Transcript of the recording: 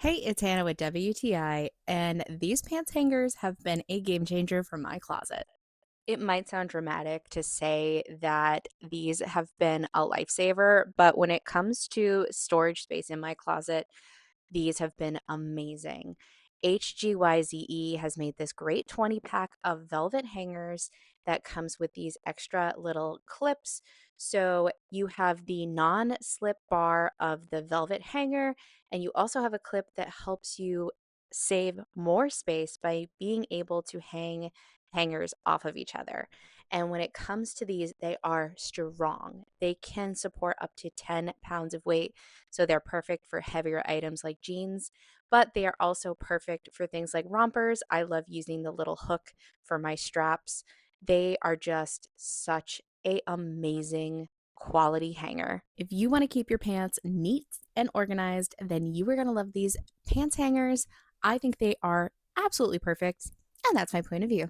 Hey, it's Hannah with WTI, and these pants hangers have been a game changer for my closet. It might sound dramatic to say that these have been a lifesaver, but when it comes to storage space in my closet, these have been amazing. HGYZE has made this great 20 pack of velvet hangers that comes with these extra little clips. So you have the non slip bar of the velvet hanger, and you also have a clip that helps you save more space by being able to hang hangers off of each other. And when it comes to these, they are strong. They can support up to 10 pounds of weight. So they're perfect for heavier items like jeans, but they are also perfect for things like rompers. I love using the little hook for my straps. They are just such a amazing quality hanger. If you want to keep your pants neat and organized, then you are going to love these pants hangers. I think they are absolutely perfect, and that's my point of view.